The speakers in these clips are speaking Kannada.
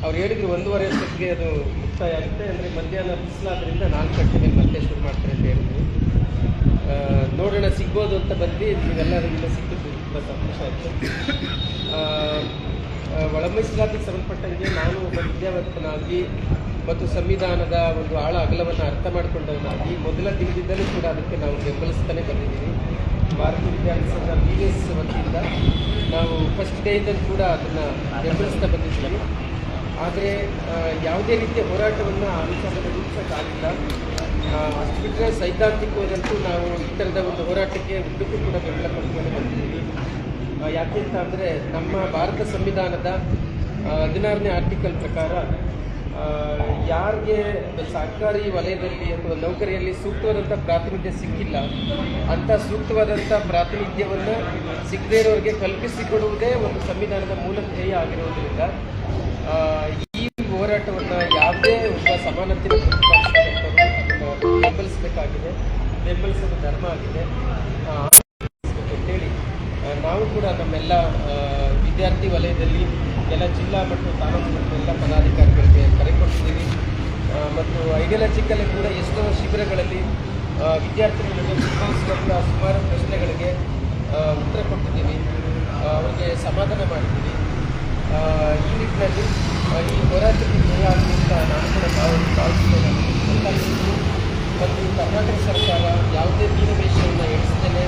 ಅವ್ರು ಹೇಳಿದ್ರು 1:30 ಅಷ್ಟೊತ್ತಿಗೆ ಅದು ಮುಕ್ತಾಯ ಆಗುತ್ತೆ, ಅಂದರೆ ಮಧ್ಯಾಹ್ನ ಬಿಸಿಲಾದ್ರಿಂದ 4 ಗಂಟೆ ಮೇಲೆ ಮತ್ತೆ ಶುರು ಮಾಡ್ತಾರೆ ಅಂತ ಹೇಳಿದ್ರು. ನೋಡೋಣ ಸಿಗ್ಬೋದು ಅಂತ ಬಂದು ನೀವೆಲ್ಲರಿಗಿಂತ ಸಿಕ್ಕಿದ್ದು ತುಂಬ ಸಂತೋಷ ಆಯಿತು. ಒಳ ಮೀಸಲಾತಿಗೆ ಸಂಬಂಧಪಟ್ಟಂಗೆ ನಾನು ಒಬ್ಬ ವಿದ್ಯಾವಂತನಾಗಿ ಮತ್ತು ಸಂವಿಧಾನದ ಒಂದು ಆಳ ಅಗಲವನ್ನು ಅರ್ಥ ಮಾಡಿಕೊಂಡವನಾಗಿ ಮೊದಲ ದಿನದಿಂದಲೂ ಕೂಡ ಅದಕ್ಕೆ ನಾವು ಬೆಂಬಲಿಸ್ತಾನೆ ಬಂದಿದ್ದೀವಿ. ಭಾರತೀಯ ವಿದ್ಯಾರ್ಥಿ ಸಂಘ BVS ವತಿಯಿಂದ ನಾವು ಫಸ್ಟ್ ಡೇಯಿಂದಲೂ ಕೂಡ ಅದನ್ನು ಬೆಂಬಲಿಸ್ತಾ ಬಂದಿದ್ದೀವಿ. ಆದರೆ ಯಾವುದೇ ರೀತಿಯ ಹೋರಾಟವನ್ನು ಆ ವಿಚಾರದಲ್ಲಿ ರೂಪಿಸೋಕ್ಕಾಗಿಲ್ಲ. ಅಷ್ಟು ಬಿಟ್ಟರೆ ಸೈದ್ಧಾಂತಿಕವಾದಂತೂ ನಾವು ಈ ಥರದ ಒಂದು ಹೋರಾಟಕ್ಕೆ ಉದ್ದಕ್ಕೂ ಕೂಡ ಬೆಂಬಲ ಕೊಡ್ಕೊಂಡು ಬಂದಿದ್ದೀವಿ. ಯಾಕೆ ಅಂತ ಅಂದರೆ ನಮ್ಮ ಭಾರತ ಸಂವಿಧಾನದ 16ನೇ ಆರ್ಟಿಕಲ್ ಪ್ರಕಾರ ಯಾರಿಗೆ ಸರ್ಕಾರಿ ವಲಯದಲ್ಲಿ ಅಥವಾ ನೌಕರಿಯಲ್ಲಿ ಸೂಕ್ತವಾದಂಥ ಪ್ರಾತಿನಿಧ್ಯ ಸಿಕ್ಕಿಲ್ಲ ಅಂಥ ಸೂಕ್ತವಾದಂಥ ಪ್ರಾತಿನಿಧ್ಯವನ್ನು ಸಿಗದೇ ಇರೋರಿಗೆ ಕಲ್ಪಿಸಿಕೊಡುವುದೇ ಒಂದು ಸಂವಿಧಾನದ ಮೂಲ ಧ್ಯೇಯ ಆಗಿರೋದ್ರಿಂದ ಈ ಹೋರಾಟವನ್ನು ಯಾವುದೇ ಒಬ್ಬ ಸಮಾನತೆ ಬೆಂಬಲಿಸಬೇಕಾಗಿದೆ, ಬೆಂಬಲಿಸೋದು ಧರ್ಮ ಆಗಿದೆ ಅಂತೇಳಿ ನಾವು ಕೂಡ ನಮ್ಮೆಲ್ಲ ವಿದ್ಯಾರ್ಥಿ ವಲಯದಲ್ಲಿ ಎಲ್ಲ ಜಿಲ್ಲಾ ಮತ್ತು ತಾಲೂಕು ಮತ್ತು ಎಲ್ಲ ಪದಾಧಿಕಾರಿಗಳಿಗೆ ಕರೆ ಕೊಟ್ಟಿದ್ದೀವಿ. ಮತ್ತು ಐಡಿಯಾಲಜಿಕಲ್ಲಿ ಕೂಡ ಎಷ್ಟೋ ಶಿಬಿರಗಳಲ್ಲಿ ವಿದ್ಯಾರ್ಥಿಗಳಿಗೆ ಉದ್ಭವಿಸುವಂಥ ಸುಮಾರು ಪ್ರಶ್ನೆಗಳಿಗೆ ಉತ್ತರ ಕೊಟ್ಟಿದ್ದೀವಿ, ಅವರಿಗೆ ಸಮಾಧಾನ ಮಾಡಿದ್ದೀವಿ. ಈ ನಿಟ್ಟಿನಲ್ಲಿ ಈ ಹೋರಾಟಕ್ಕೆ ಜಯ ಆಗಲಿ ಅಂತ ನಾನು ಕೂಡ ಭಾವಿಸ್ತೇನೆ. ಮತ್ತು ಕರ್ನಾಟಕ ಸರ್ಕಾರ ಯಾವುದೇ ಮೀನಮೇಷವನ್ನು ಎಣಿಸ್ತೇನೆ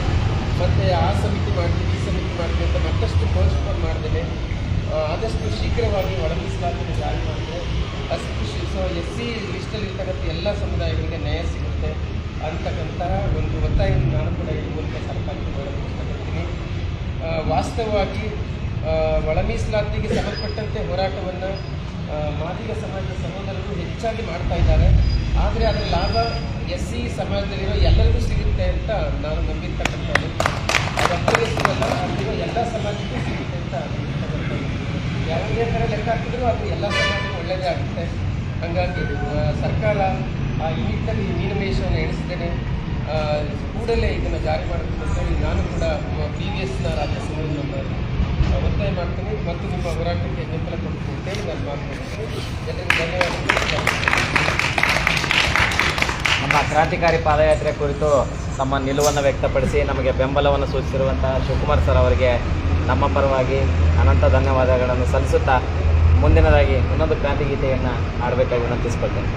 ಮತ್ತು ಆ ಸಮಿತಿ ಮಾಡ್ತೀವಿ ಈ ಸಮಿತಿ ಮಾಡ್ತೀವಿ ಅಂತ ಮತ್ತಷ್ಟು ಪೋಸ್ಟ್ಪೋನ್ ಮಾಡ್ದೇನೆ ಆದಷ್ಟು ಶೀಘ್ರವಾಗಿ ಒಳ ಮೀಸಲಾತಿಯನ್ನು ಜಾರಿ ಮಾಡಿದ್ರೆ ಅಸ್ಪೃಶ್ಯ SC ಲಿಸ್ಟಲ್ಲಿರ್ತಕ್ಕಂಥ ಎಲ್ಲ ಸಮುದಾಯಗಳಿಗೆ ನ್ಯಾಯ ಸಿಗುತ್ತೆ ಅಂತಕ್ಕಂತಹ ಒಂದು ಒತ್ತಾಯವನ್ನು ನಾನು ಕೂಡ ಈ ಮೂಲಕ ಸರ್ಕಾರಕ್ಕೆ ಮಾಡಲು ಇಷ್ಟಪಡ್ತೀನಿ. ವಾಸ್ತವವಾಗಿ ಒಳ ಮೀಸಲಾತಿಗೆ ಸಂಬಂಧಪಟ್ಟಂತೆ ಹೋರಾಟವನ್ನು ಮಾದಿಗ ಸಮಾಜದ ಸಹೋದರರು ಹೆಚ್ಚಾಗಿ ಮಾಡ್ತಾ ಇದ್ದಾರೆ. ಆದರೆ ಅದರ ಲಾಭ SC ಸಮಾಜದಲ್ಲಿರೋ ಎಲ್ಲರಿಗೂ ಸಿಗುತ್ತೆ ಅಂತ ನಾನು ನಂಬಿರ್ತಕ್ಕಂಥದ್ದು. ಅದೊಬ್ಬರಿಗೆ ಸಿಗಲ್ಲ, ಅಲ್ಲಿರೋ ಎಲ್ಲ ಸಮಾಜಕ್ಕೂ ಸಿಗುತ್ತೆ ಅಂತ ನಂಬಿರ್ತಕ್ಕಂಥದ್ದು. ಯಾವುದೇ ಥರ ಲೆಕ್ಕ ಹಾಕಿದ್ರೂ ಅದು ಎಲ್ಲ ಸಮಾಜಕ್ಕೂ ಒಳ್ಳೆಯದೇ ಆಗುತ್ತೆ. ಹಾಗಾಗಿ ಸರ್ಕಾರ ಈ ನಿಟ್ಟಿನಲ್ಲಿ ಮೀನಮೇಷವನ್ನು ಎಣಿಸ್ತೇನೆ ಕೂಡಲೇ ಇದನ್ನು ಜಾರಿ ಮಾಡಬೇಕು ಅಂತೇಳಿ ನಾನು ಕೂಡ BVSನ ರಾಜ್ಯ ಸಂಘವನ್ನು ಒತ್ತಾಯ ಮಾಡ್ತೀನಿ ಮತ್ತು ನಿಮ್ಮ ಹೋರಾಟಕ್ಕೆ ಬೆಂಬಲ ಕೊಡ್ತೀನಿ ಅಂತೇಳಿ ನಾನು ಮಾತನಾಡ್ತೀನಿ. ಎಲ್ಲರಿಗೂ ಧನ್ಯವಾದಗಳು. ನಮ್ಮ ಕ್ರಾಂತಿಕಾರಿ ಪಾದಯಾತ್ರೆ ಕುರಿತು ತಮ್ಮ ನಿಲುವನ್ನು ವ್ಯಕ್ತಪಡಿಸಿ ನಮಗೆ ಬೆಂಬಲವನ್ನು ಸೂಚಿಸಿರುವಂಥ ಶಿವಕುಮಾರ್ ಸರ್ ಅವರಿಗೆ ನಮ್ಮ ಪರವಾಗಿ ಅನಂತ ಧನ್ಯವಾದಗಳನ್ನು ಸಲ್ಲಿಸುತ್ತಾ ಮುಂದಿನದಾಗಿ ಇನ್ನೊಂದು ಕ್ರಾಂತಿ ಗೀತೆಯನ್ನು ಆಡಬೇಕಾಗಿ ವಿನಂತಿಸಿಕೊಳ್ತೇನೆ.